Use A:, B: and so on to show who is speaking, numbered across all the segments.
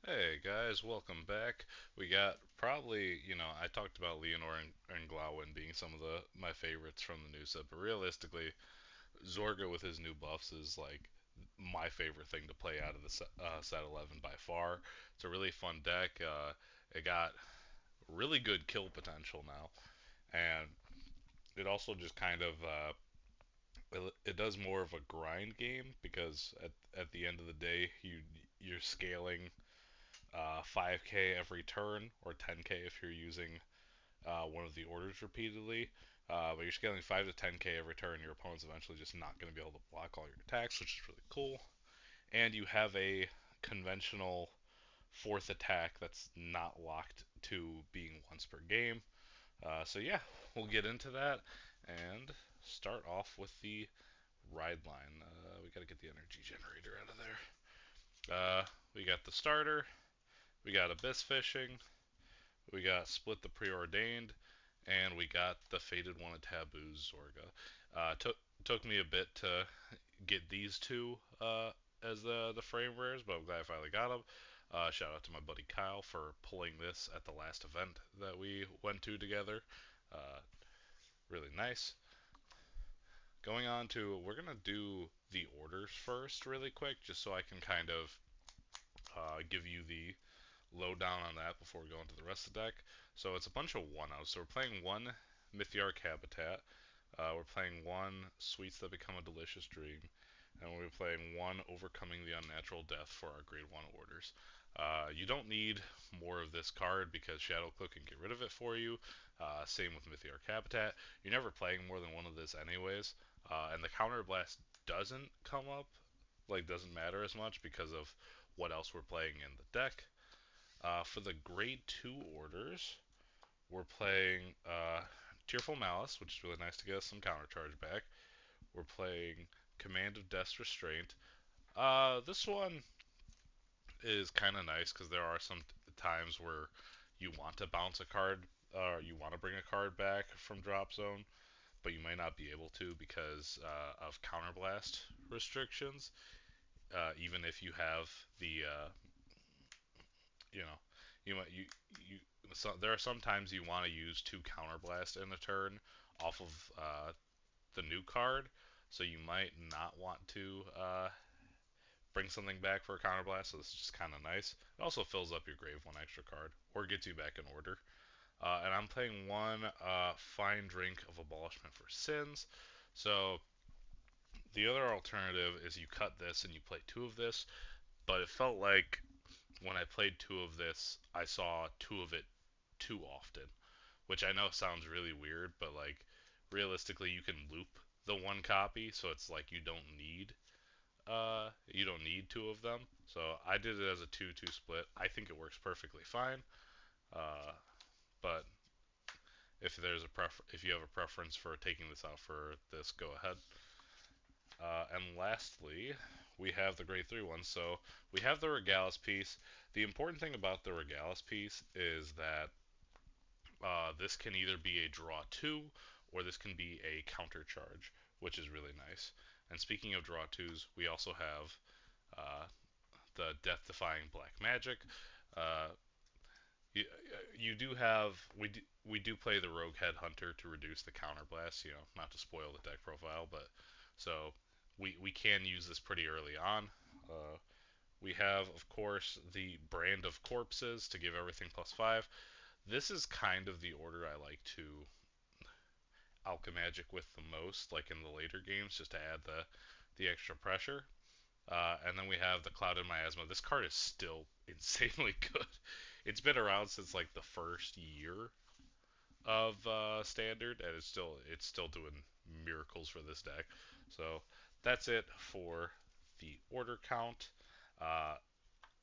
A: Hey guys, welcome back. We got probably, I talked about Leonor and Glowin being some of my favorites from the new set, but realistically, Zorga with his new buffs is like my favorite thing to play out of the set 11 by far. It's a really fun deck. It got really good kill potential now, and it also just kind of it does more of a grind game because at the end of the day, you're scaling 5k every turn, or 10k if you're using one of the orders repeatedly. But you're scaling 5 to 10k every turn. Your opponent's eventually just not going to be able to block all your attacks, which is really cool. And you have a conventional fourth attack that's not locked to being once per game. So yeah, we'll get into that and start off with the ride line. We got to get the energy generator out of there. We got the starter. We got abyss fishing. We got Split the Preordained, and we got the Fated One of Taboos Zorga. Took me a bit to get these two as the frame rares, but I'm glad I finally got them. Shout out to my buddy Kyle for pulling this at the last event that we went to together. Uh, really nice. Going on to, we're gonna do the orders first, really quick, just so I can kind of give you the lowdown on that before we go into the rest of the deck. So it's a bunch of one-outs. So we're playing one Mythiarch Habitat. We're playing one Sweets That Become a Delicious Dream. And we're playing one Overcoming the Unnatural Death for our Grade 1 orders. You don't need more of this card because Shadow Click can get rid of it for you. Same with Mythiarch Habitat. You're never playing more than one of this anyways. And the Counter Blast doesn't come up, like doesn't matter as much because of what else we're playing in the deck. For the grade 2 orders, we're playing Tearful Malice, which is really nice to get us some counter charge back. We're playing Command of Death's Restraint. This one is kind of nice because there are some times where you want to bounce a card, you want to bring a card back from drop zone, but you might not be able to because of counterblast restrictions. Even if you have the you know, you so there are some times you want to use two counterblast in a turn off of the new card, so you might not want to bring something back for a counterblast. So this is just kind of nice. It also fills up your grave one extra card or gets you back in order. And I'm playing one Fine Drink of Abolishment for Sins. So the other alternative is you cut this and you play two of this, but it felt like when I played two of this, I saw two of it too often, which I know sounds really weird, but like realistically, you can loop the one copy, so it's like you don't need two of them. So I did it as a 2-2 split. I think it works perfectly fine. Uh, but if you have a preference for taking this out for this, go ahead. And lastly, we have the grade 3 one. So we have the Regalis piece. The important thing about the Regalis piece is that this can either be a draw 2 or this can be a counter charge, which is really nice. And speaking of draw 2s, we also have the Death Defying Black Magic. Uh, you, you do have we do play the Rogue Headhunter to reduce the counterblast. Not to spoil the deck profile, but so we can use this pretty early on. We have, of course, the Brand of Corpses to give everything +5. This is kind of the order I like to Alchemagic with the most, like in the later games, just to add the extra pressure. And then we have the Clouded Miasma. This card is still insanely good. It's been around since like the first year of Standard, and it's still doing miracles for this deck. So that's it for the order count. Uh,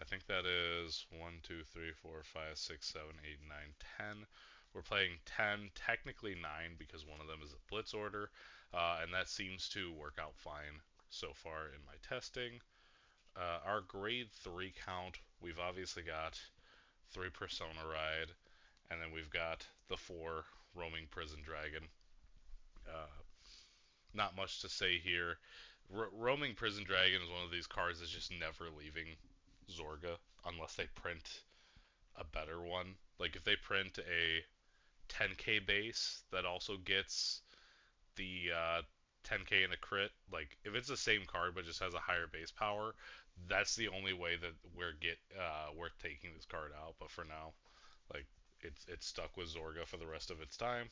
A: I think that is 1, 2, 3, 4, 5, 6, 7, 8, 9, 10. We're playing 10, technically 9 because one of them is a blitz order, and that seems to work out fine so far in my testing. Our grade 3 count, we've obviously got 3 Persona Ride, and then we've got the 4 Roaming Prison Dragon. Uh, Not much to say here. Roaming Prison Dragon is one of these cards that's just never leaving. Zorga unless they print a better one. Like if they print a 10k base that also gets the 10k in a crit, like if it's the same card but just has a higher base power, that's the only way that we're taking this card out. But for now, like it's stuck with Zorga for the rest of its time.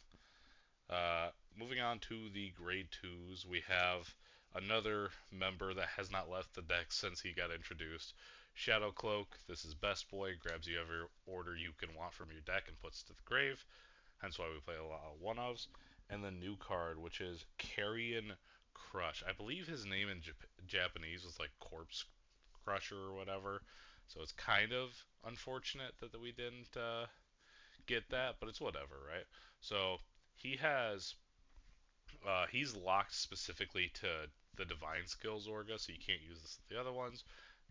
A: Moving on to the grade twos, we have another member that has not left the deck since he got introduced. Shadow Cloak. This is Best Boy. Grabs you every order you can want from your deck and puts it to the grave. Hence why we play a lot of one ofs. And the new card, which is Carrion Crush. I believe his name in Japanese was like Corpse Crusher or whatever. So it's kind of unfortunate that we didn't get that, but it's whatever, right? So he has he's locked specifically to the divine skills Orga, so you can't use this with the other ones.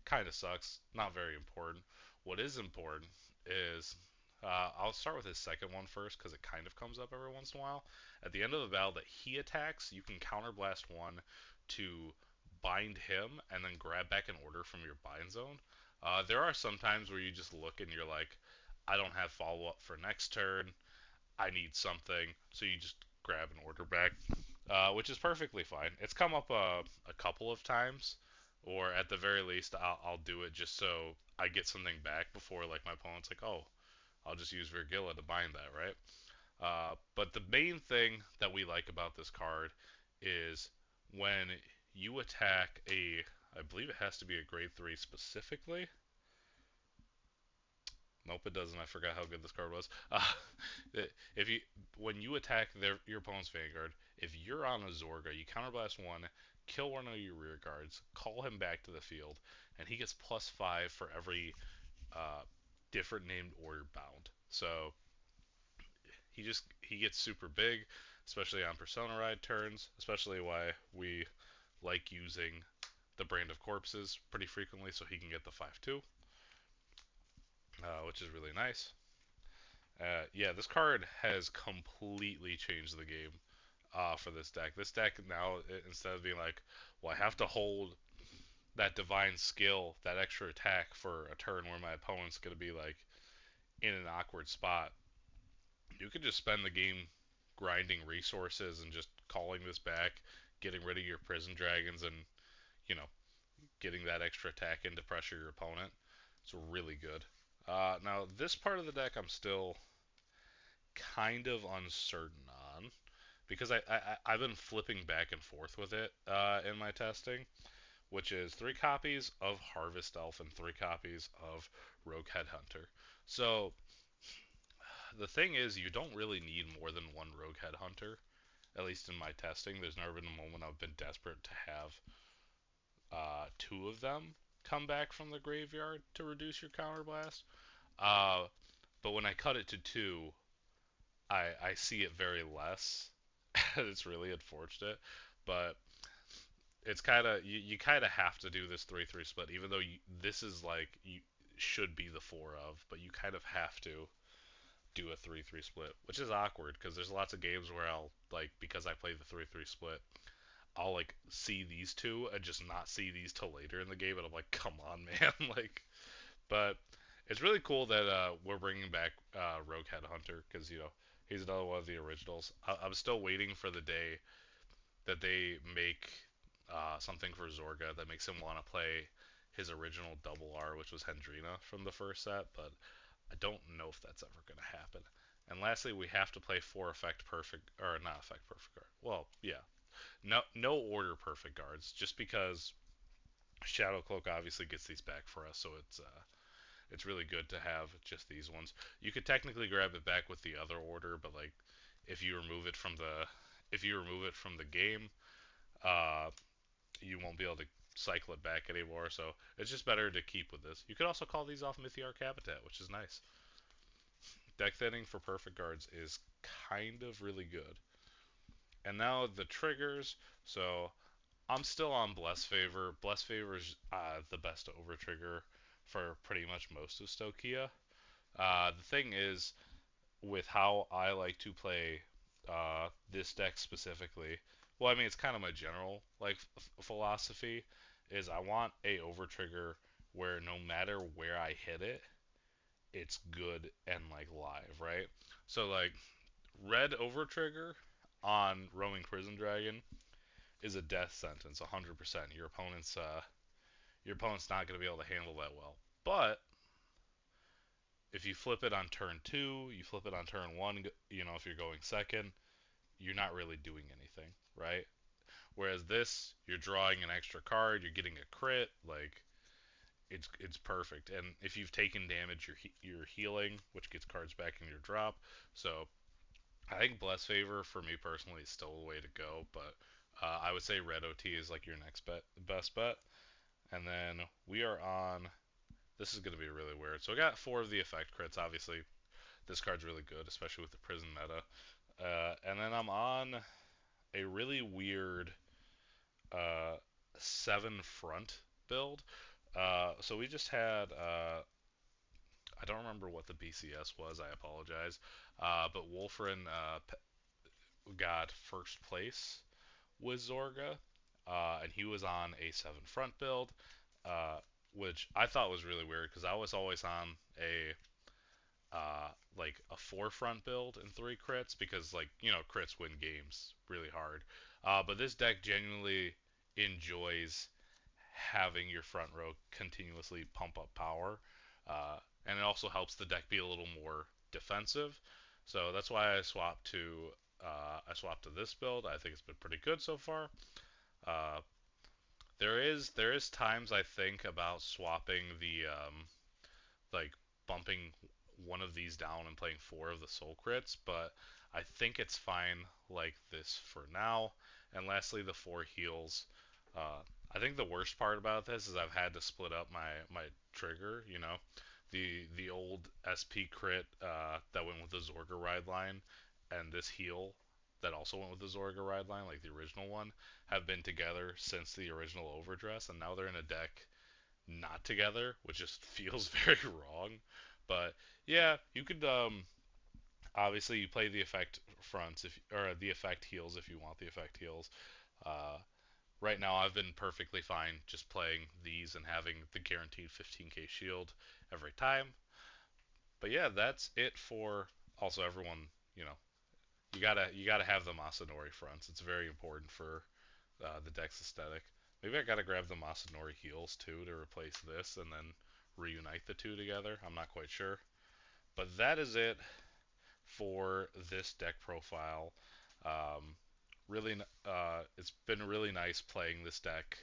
A: Kind of sucks. Not very important. What is important is I'll start with his second one first because it kind of comes up every once in a while. At the end of the battle that he attacks, you can counterblast one to bind him and then grab back an order from your bind zone. There are some times where you just look and you're like, I don't have follow up for next turn. I need something, so you just grab an order back, which is perfectly fine. It's come up a couple of times, or at the very least, I'll do it just so I get something back before like my opponent's like, oh, I'll just use Virgilla to bind that, right? But the main thing that we like about this card is when you attack I believe it has to be a grade 3 specifically. Nope, it doesn't. I forgot how good this card was. If you when you attack your opponent's Vanguard, if you're on a Zorga, you counterblast one, kill one of your rear guards, call him back to the field, and he gets +5 for every uh, different named order bound. So he gets super big, especially on Persona Ride turns. Especially why we like using the Brand of Corpses pretty frequently, so he can get the 5/2, which is really nice. Yeah, this card has completely changed the game for this deck. This deck now, instead of being like, well, I have to hold that divine skill, that extra attack for a turn where my opponent's going to be like in an awkward spot, you can just spend the game grinding resources and just calling this back, getting rid of your prison dragons, and you know, getting that extra attack in to pressure your opponent. It's really good. Now, this part of the deck I'm still kind of uncertain on because I've been flipping back and forth with it in my testing, which is 3 copies of Harvest Elf and 3 copies of Rogue Headhunter. So the thing is, you don't really need more than one Rogue Headhunter. At least in my testing, there's never been a moment I've been desperate to have 2 of them come back from the graveyard to reduce your counterblast. Uh, but when I cut it to 2, I see it very less. It's really unfortunate, but it's kind of you kind of have to do this 3/3 split, even though this is like you should be the 4 of, but you kind of have to do a 3/3 split, which is awkward because there's lots of games where I'll like because I play the 3/3 split, I'll like see these two and just not see these till later in the game, and I'm like, come on, man, like. But it's really cool that we're bringing back Rogue Headhunter because he's another one of the originals. I'm still waiting for the day that they make something for Zorga that makes him want to play his original double R, which was Hendrina from the first set, but I don't know if that's ever going to happen. And lastly, we have to play 4 effect perfect, or not effect perfect guard. Well, yeah, no order perfect guards, just because Shadow Cloak obviously gets these back for us, so it's really good to have just these ones. You could technically grab it back with the other order, but like if you remove it from the game, uh, you won't be able to cycle it back anymore. So it's just better to keep with this. You could also call these off Mythiarch Habitat, which is nice. Deck thinning for perfect guards is kind of really good. And now the triggers. So I'm still on Bless Favor. Bless Favor is the best over trigger for pretty much most of Stokia. The thing is, with how I like to play this deck specifically, well, I mean, it's kind of my general like philosophy, is I want a over trigger where no matter where I hit it, it's good and like live, right? So like red over trigger on roaming prison dragon is a death sentence, 100%. Your opponent's not going to be able to handle that well. But if you flip it on turn two, you flip it on turn one, if you're going second, you're not really doing anything, right? Whereas this, you're drawing an extra card, you're getting a crit, like it's perfect. And if you've taken damage, you're healing, which gets cards back in your drop. So I think Bless Favor for me personally is still the way to go, but I would say Red OT is like your next best bet. And then we are on. This is going to be really weird. So I got four of the effect crits. Obviously, this card's really good, especially with the prison meta. And then I'm on a really weird uh, seven front build. So we just had I don't remember what the BCS was. I apologize. But Wolfrin got first place with Zorga, and he was on a seven front build, uh, which I thought was really weird because I was always on like a four front build and three crits because like crits win games really hard. But this deck genuinely enjoys having your front row continuously pump up power, uh, and it also helps the deck be a little more defensive. So that's why I swapped to this build. I think it's been pretty good so far. Uh, there is times I think about swapping the like bumping one of these down and playing four of the soul crits, but I think it's fine like this for now. And lastly, the four heals. Uh, I think the worst part about this is I've had to split up my trigger. The old SP crit that went with the Zorga ride line, and this heal that also went with the Zorga ride line, like the original one, have been together since the original overdress, and now they're in a deck not together, which just feels very wrong. But yeah, you could obviously you play the effect fronts if or the effect heals if you want the effect heals. Uh, right now I've been perfectly fine just playing these and having the guaranteed 15k shield every time. But yeah, that's it for also everyone, you know, you gotta have the Masanori fronts. It's very important for the deck's aesthetic. Maybe I gotta grab the Masanori heals too to replace this and then reunite the two together. I'm not quite sure. But that is it for this deck profile. Um, it's been really nice playing this deck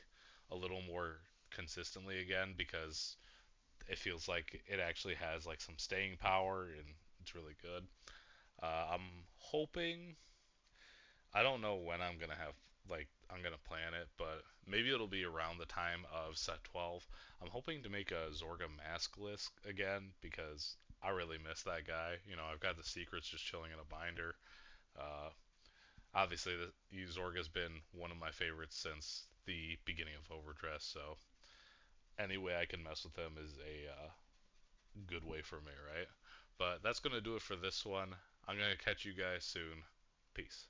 A: a little more consistently again because it feels like it actually has like some staying power and it's really good. I'm hoping I don't know when I'm gonna plan it, but maybe it'll be around the time of set 12. I'm hoping to make a Zorga mask list again because I really miss that guy. I've got the secrets just chilling in a binder. Uh, obviously, Zorga's been one of my favorites since the beginning of Overdress, so any way I can mess with him is a good way for me, right? But that's gonna do it for this one. I'm gonna catch you guys soon. Peace.